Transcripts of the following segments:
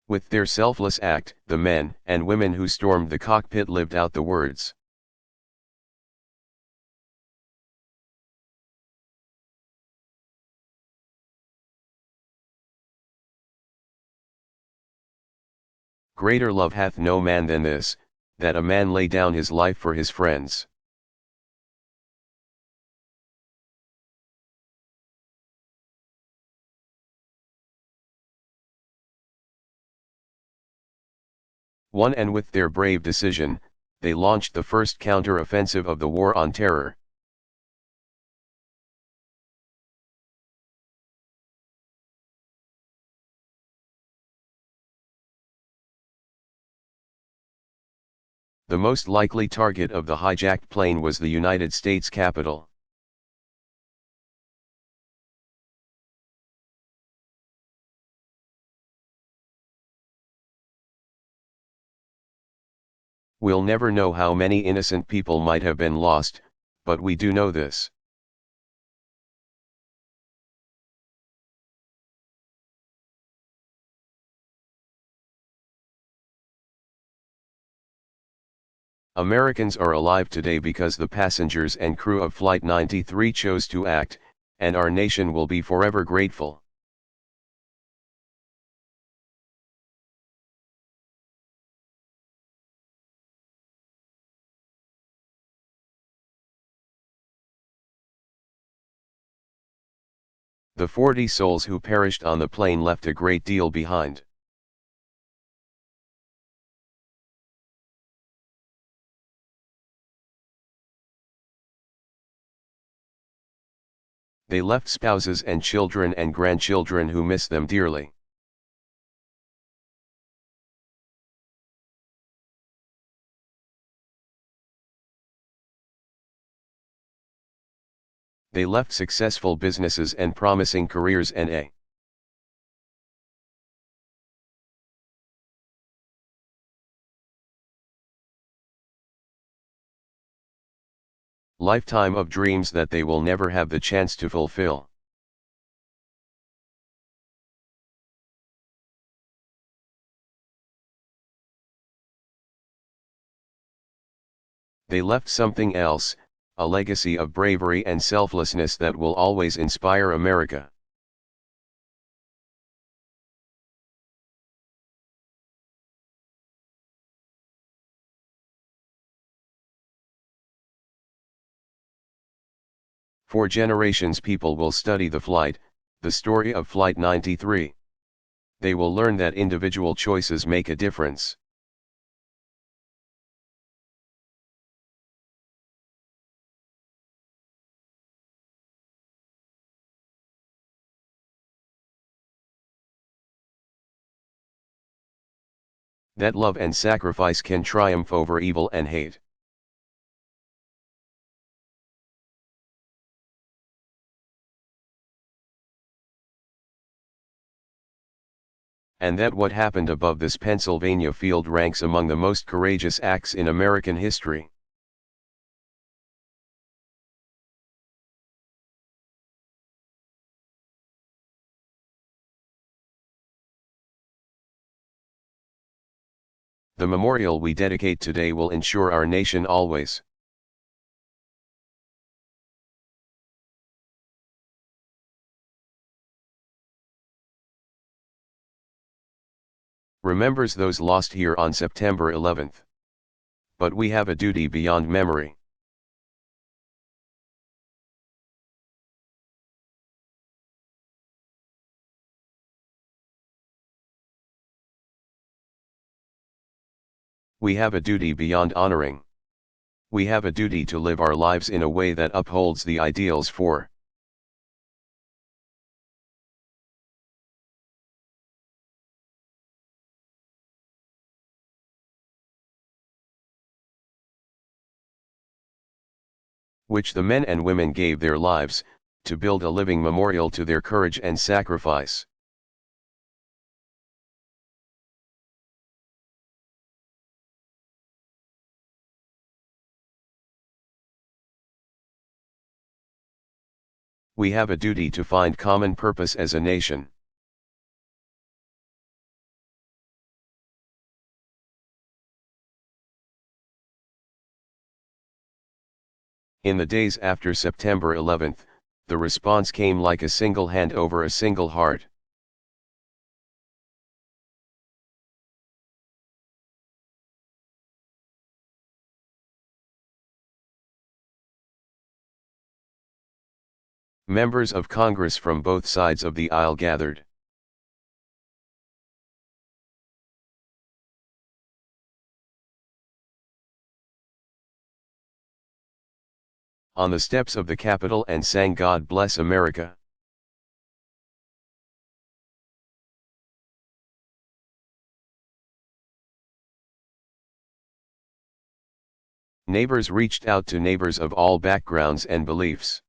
With their selfless act, the men and women who stormed the cockpit lived out the words. Greater love hath no man than this, that a man lay down his life for his friends. One, and with their brave decision, they launched the first counter-offensive of the War on Terror. The most likely target of the hijacked plane was the United States Capitol. We'll never know how many innocent people might have been lost, but we do know this. Americans are alive today because the passengers and crew of Flight 93 chose to act, and our nation will be forever grateful. The 40 souls who perished on the plane left a great deal behind. They left spouses and children and grandchildren who miss them dearly. They left successful businesses and promising careers and lifetime of dreams that they will never have the chance to fulfill. They left something else, a legacy of bravery and selflessness that will always inspire America. For generations people will study the story of Flight 93. They will learn that individual choices make a difference. That love and sacrifice can triumph over evil and hate. And that what happened above this Pennsylvania field ranks among the most courageous acts in American history. The memorial we dedicate today will ensure our nation always remembers those lost here on September 11th. But we have a duty beyond memory. We have a duty beyond honoring. We have a duty to live our lives in a way that upholds the ideals for which the men and women gave their lives, to build a living memorial to their courage and sacrifice. We have a duty to find common purpose as a nation. In the days after September 11th, the response came like a single hand over a single heart. Members of Congress from both sides of the aisle gathered. On the steps of the Capitol and sang "God Bless America." Neighbors reached out to neighbors of all backgrounds and beliefs.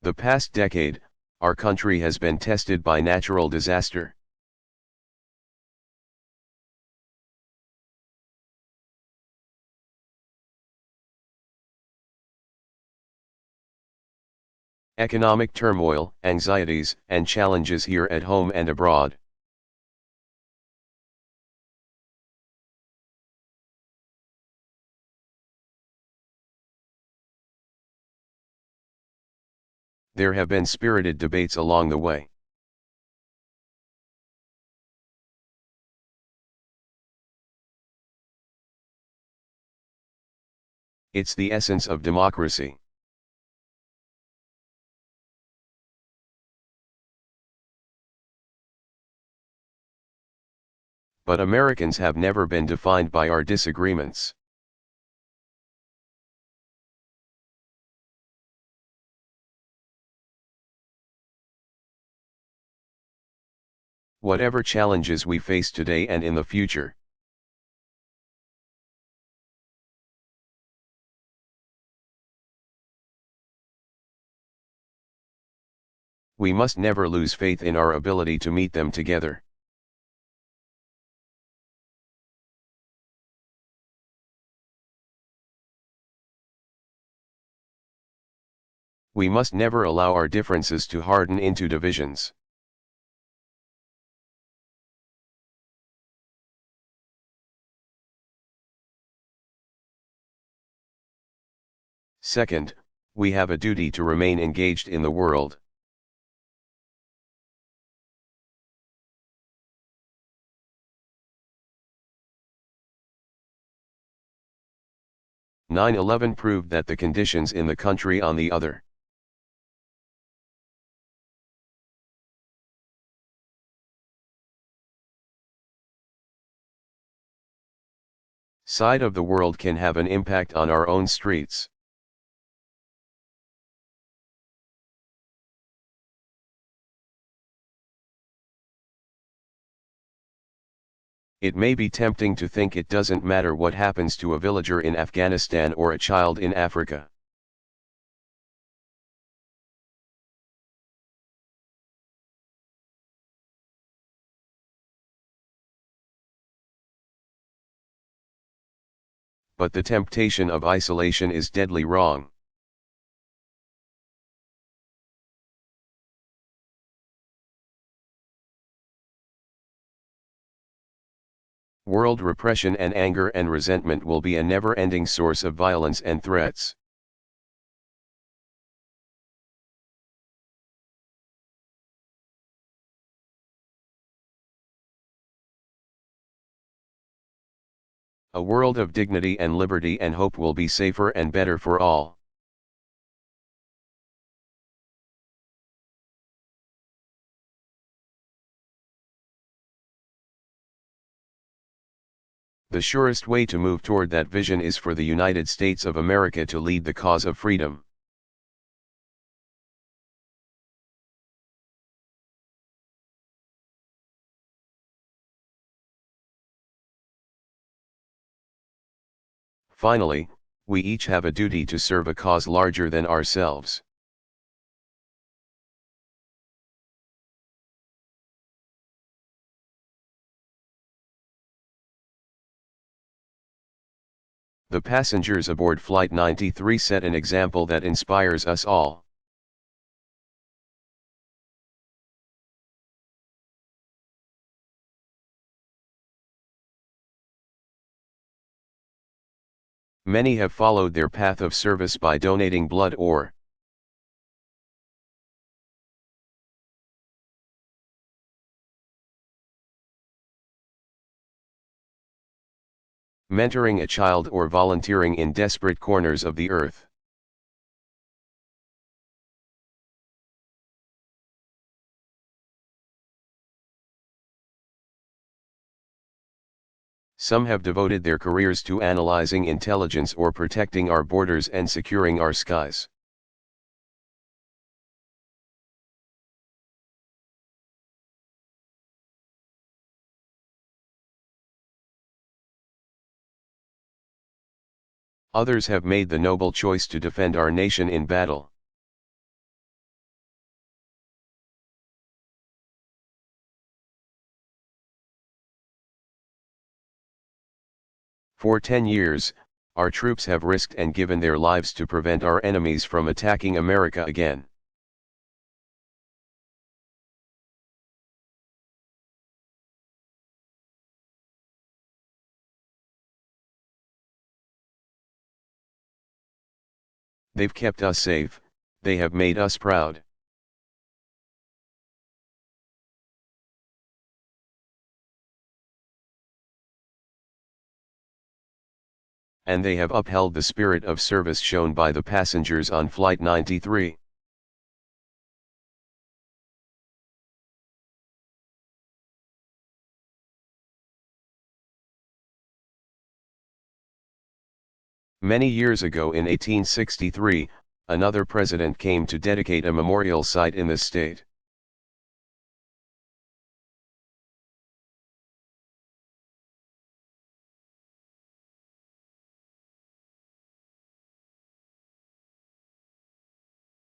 The past decade, our country has been tested by natural disaster. Economic turmoil, anxieties, and challenges here at home and abroad. There have been spirited debates along the way. It's the essence of democracy. But Americans have never been defined by our disagreements. Whatever challenges we face today and in the future, we must never lose faith in our ability to meet them together. We must never allow our differences to harden into divisions. Second, we have a duty to remain engaged in the world. "9/11 proved that the conditions in the country on the other side of the world can have an impact on our own streets. It may be tempting to think it doesn't matter what happens to a villager in Afghanistan or a child in Africa. But the temptation of isolation is deadly wrong. World repression and anger and resentment will be a never-ending source of violence and threats. A world of dignity and liberty and hope will be safer and better for all. The surest way to move toward that vision is for the United States of America to lead the cause of freedom. Finally, we each have a duty to serve a cause larger than ourselves. The passengers aboard Flight 93 set an example that inspires us all. Many have followed their path of service by donating blood or mentoring a child or volunteering in desperate corners of the earth. Some have devoted their careers to analyzing intelligence or protecting our borders and securing our skies. Others have made the noble choice to defend our nation in battle. For 10 years, our troops have risked and given their lives to prevent our enemies from attacking America again. They've kept us safe, they have made us proud. And they have upheld the spirit of service shown by the passengers on Flight 93. Many years ago in 1863, another president came to dedicate a memorial site in the state.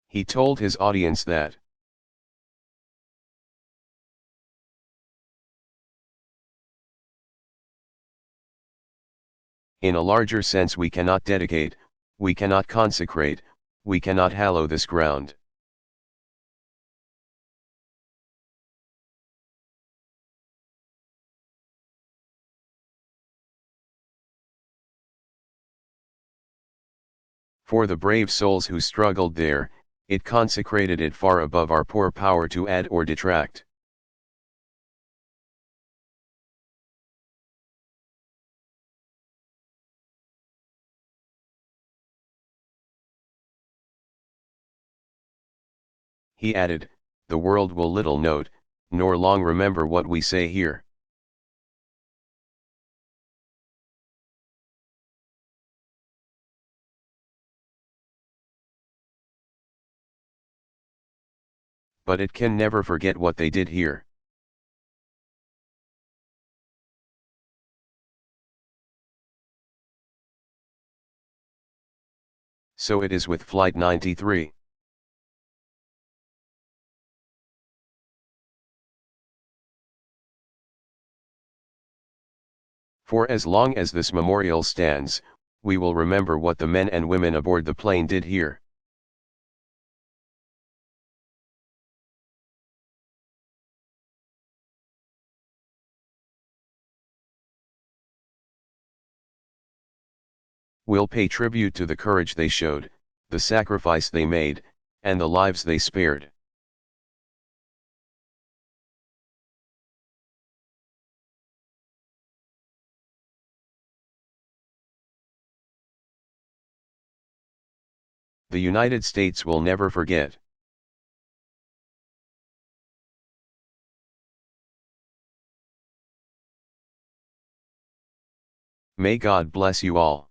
He told his audience that in a larger sense we cannot dedicate, we cannot consecrate, we cannot hallow this ground. For the brave souls who struggled there, it consecrated it far above our poor power to add or detract. He added, the world will little note, nor long remember what we say here. But it can never forget what they did here. So it is with Flight 93. For as long as this memorial stands, we will remember what the men and women aboard the plane did here. We'll pay tribute to the courage they showed, the sacrifice they made, and the lives they spared. The United States will never forget. May God bless you all.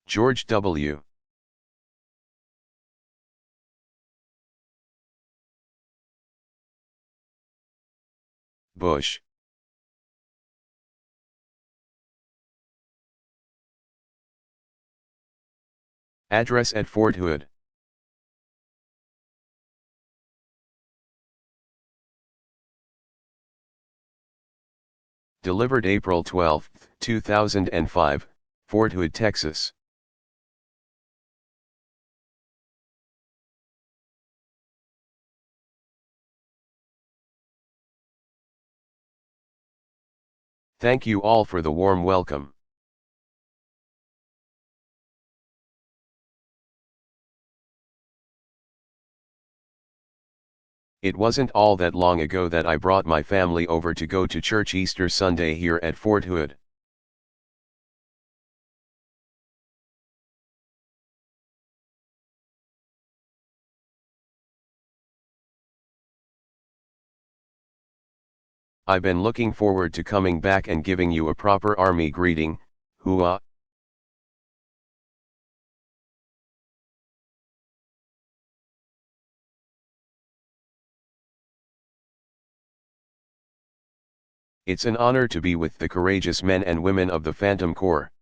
George W. Bush. Address at Fort Hood. Delivered April 12, 2005, Fort Hood, Texas. Thank you all for the warm welcome. It wasn't all that long ago that I brought my family over to go to church Easter Sunday here at Fort Hood. I've been looking forward to coming back and giving you a proper army greeting, hooah. It's an honor to be with the courageous men and women of the Phantom Corps.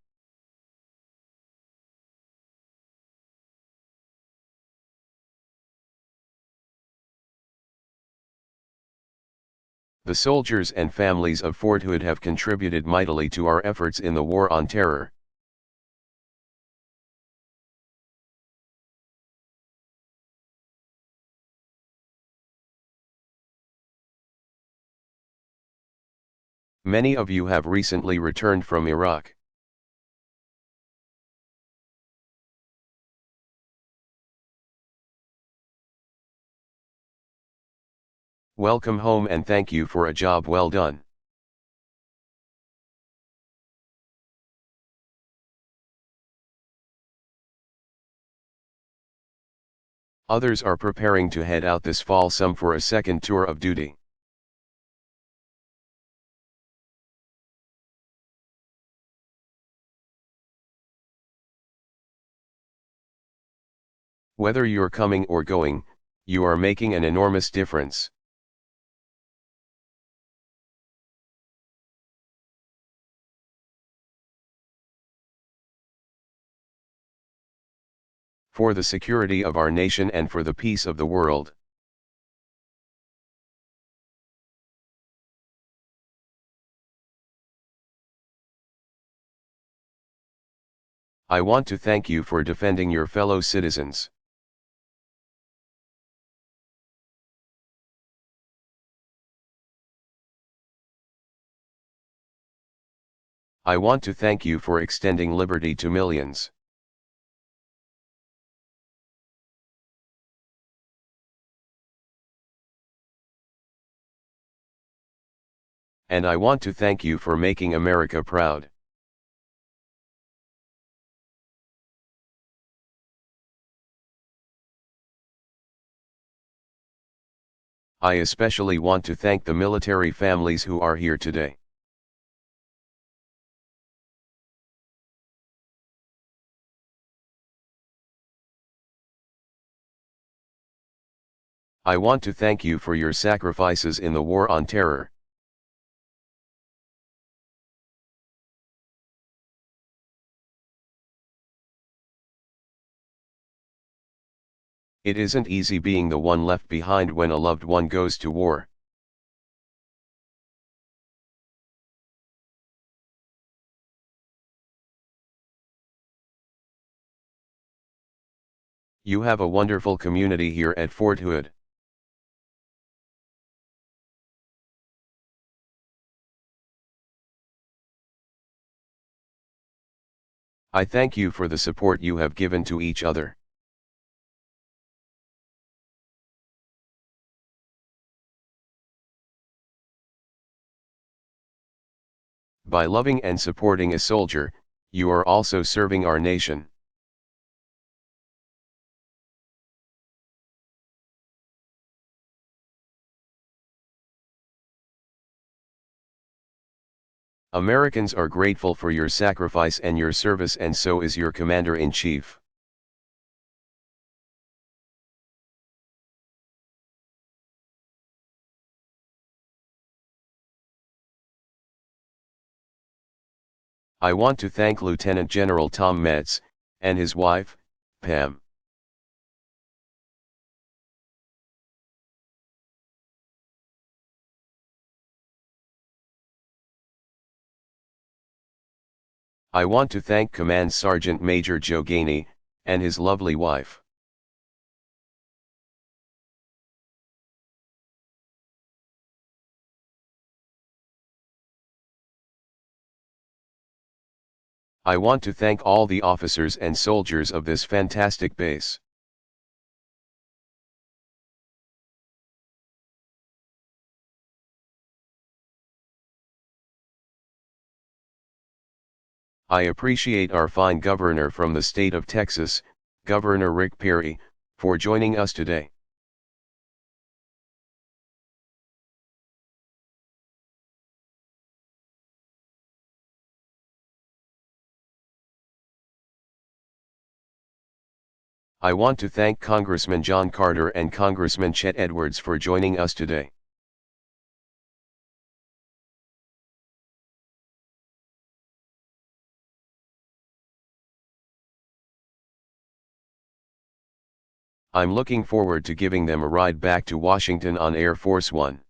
The soldiers and families of Fort Hood have contributed mightily to our efforts in the War on Terror. Many of you have recently returned from Iraq. Welcome home and thank you for a job well done. Others are preparing to head out this fall, some for a second tour of duty. Whether you're coming or going, you are making an enormous difference. For the security of our nation and for the peace of the world. I want to thank you for defending your fellow citizens. I want to thank you for extending liberty to millions. And I want to thank you for making America proud. I especially want to thank the military families who are here today. I want to thank you for your sacrifices in the War on Terror. It isn't easy being the one left behind when a loved one goes to war. You have a wonderful community here at Fort Hood. I thank you for the support you have given to each other. By loving and supporting a soldier, you are also serving our nation. Americans are grateful for your sacrifice and your service, and so is your Commander-in-Chief. I want to thank Lieutenant General Tom Metz, and his wife, Pam. I want to thank Command Sergeant Major Joe Gainey, and his lovely wife. I want to thank all the officers and soldiers of this fantastic base. I appreciate our fine governor from the state of Texas, Governor Rick Perry, for joining us today. I want to thank Congressman John Carter and Congressman Chet Edwards for joining us today. I'm looking forward to giving them a ride back to Washington on Air Force One.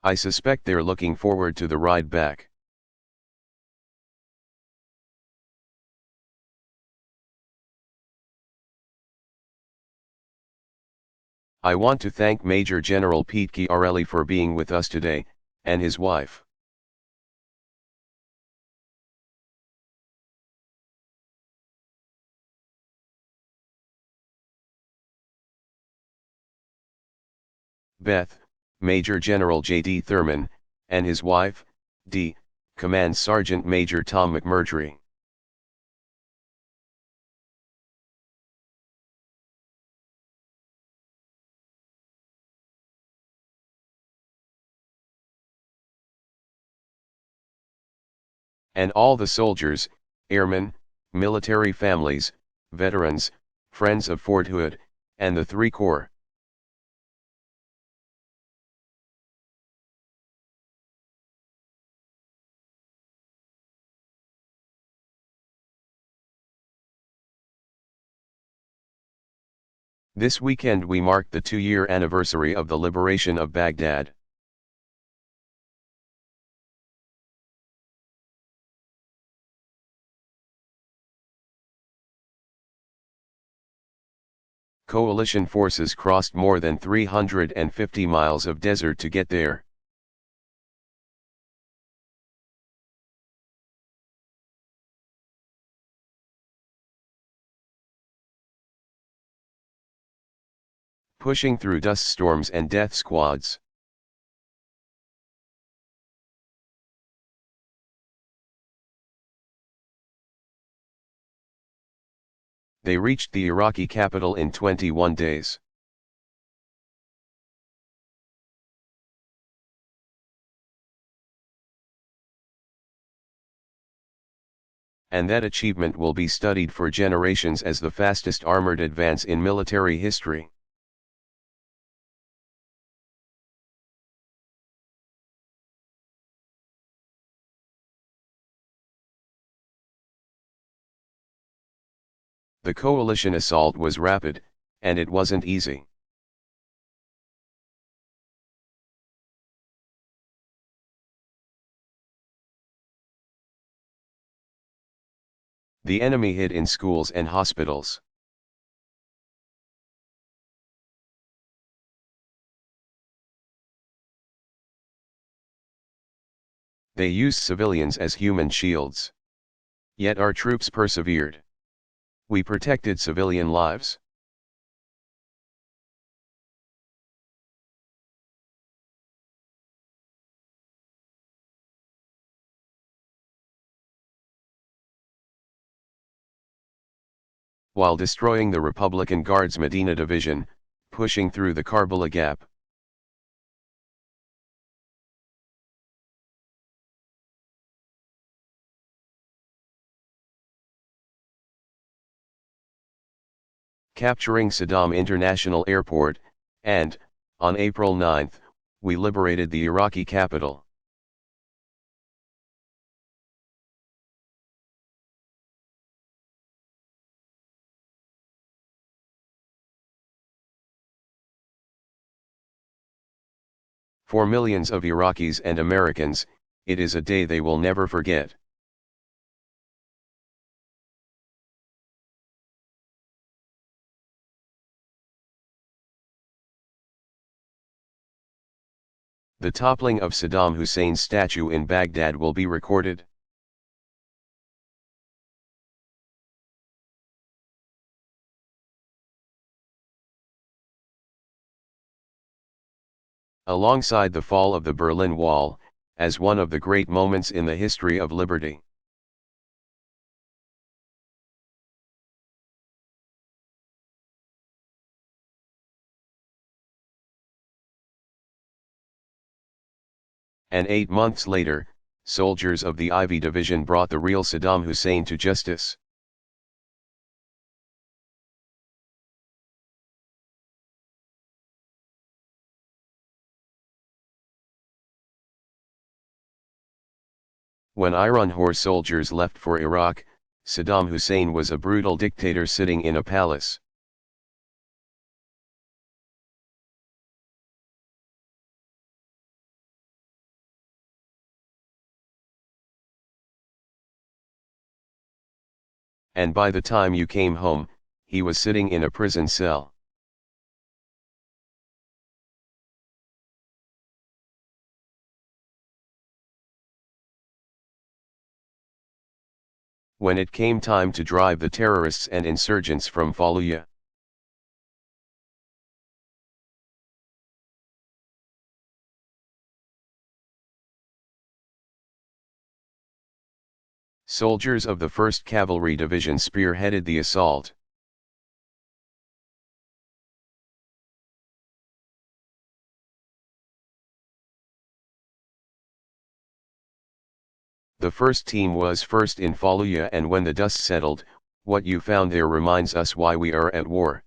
I suspect they're looking forward to the ride back. I want to thank Major General Pete Chiarelli for being with us today, and his wife. Beth, Major General J.D. Thurman, and his wife, D. Command Sergeant Major Tom McMurtry. And all the soldiers, airmen, military families, veterans, friends of Fort Hood, and the three corps. This weekend we marked the 2-year anniversary of the liberation of Baghdad. Coalition forces crossed more than 350 miles of desert to get there. Pushing through dust storms and death squads. They reached the Iraqi capital in 21 days. And that achievement will be studied for generations as the fastest armored advance in military history. The coalition assault was rapid, and it wasn't easy. The enemy hid in schools and hospitals. They used civilians as human shields. Yet our troops persevered. We protected civilian lives. While destroying the Republican Guards Medina Division, pushing through the Karbala Gap. Capturing Saddam International Airport, and, on April 9, we liberated the Iraqi capital. For millions of Iraqis and Americans, it is a day they will never forget. The toppling of Saddam Hussein's statue in Baghdad will be recorded. Alongside the fall of the Berlin Wall, as one of the great moments in the history of liberty. And 8 months later, soldiers of the Ivy Division brought the real Saddam Hussein to justice. When Iron Horse soldiers left for Iraq, Saddam Hussein was a brutal dictator sitting in a palace. And by the time you came home, he was sitting in a prison cell. When it came time to drive the terrorists and insurgents from Fallujah, soldiers of the 1st Cavalry Division spearheaded the assault. The first team was first in Fallujah, and when the dust settled, what you found there reminds us why we are at war.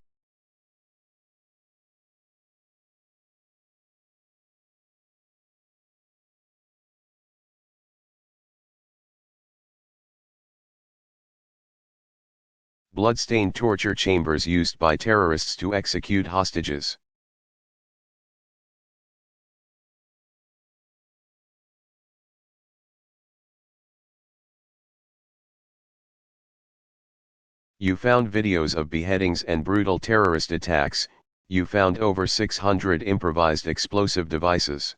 Bloodstained torture chambers used by terrorists to execute hostages. You found videos of beheadings and brutal terrorist attacks. You found over 600 improvised explosive devices.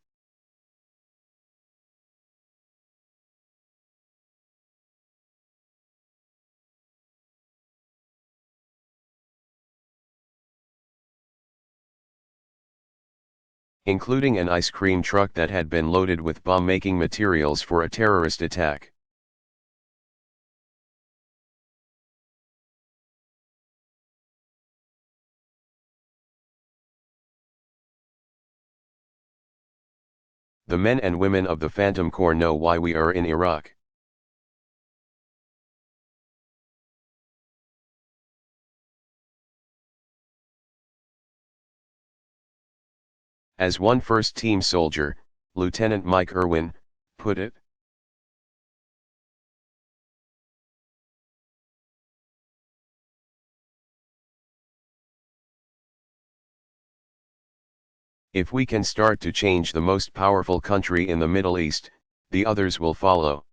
Including an ice cream truck that had been loaded with bomb-making materials for a terrorist attack. The men and women of the Phantom Corps know why we are in Iraq. As one first team soldier, Lieutenant Mike Irwin, put it, if we can start to change the most powerful country in the Middle East, the others will follow.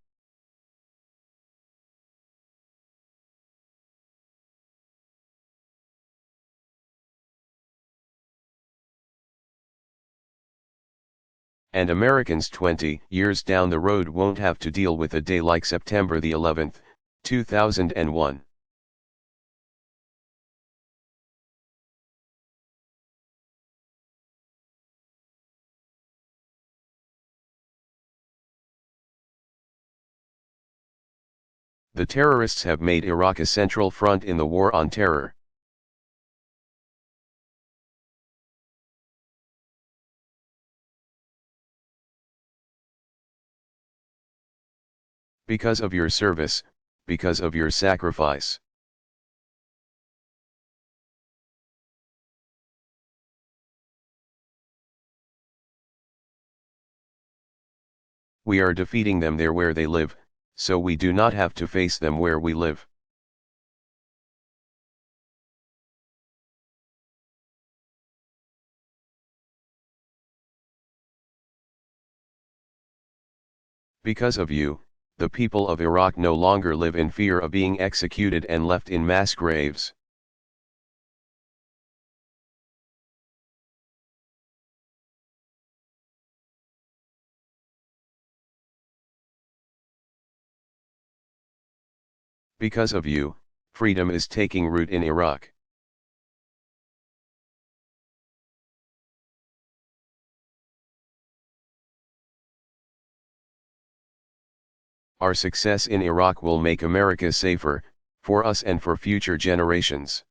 And Americans 20 years down the road won't have to deal with a day like September the 11th, 2001. The terrorists have made Iraq a central front in the war on terror. Because of your service, because of your sacrifice. We are defeating them there where they live, so we do not have to face them where we live. Because of you, the people of Iraq no longer live in fear of being executed and left in mass graves. Because of you, freedom is taking root in Iraq. Our success in Iraq will make America safer, for us and for future generations.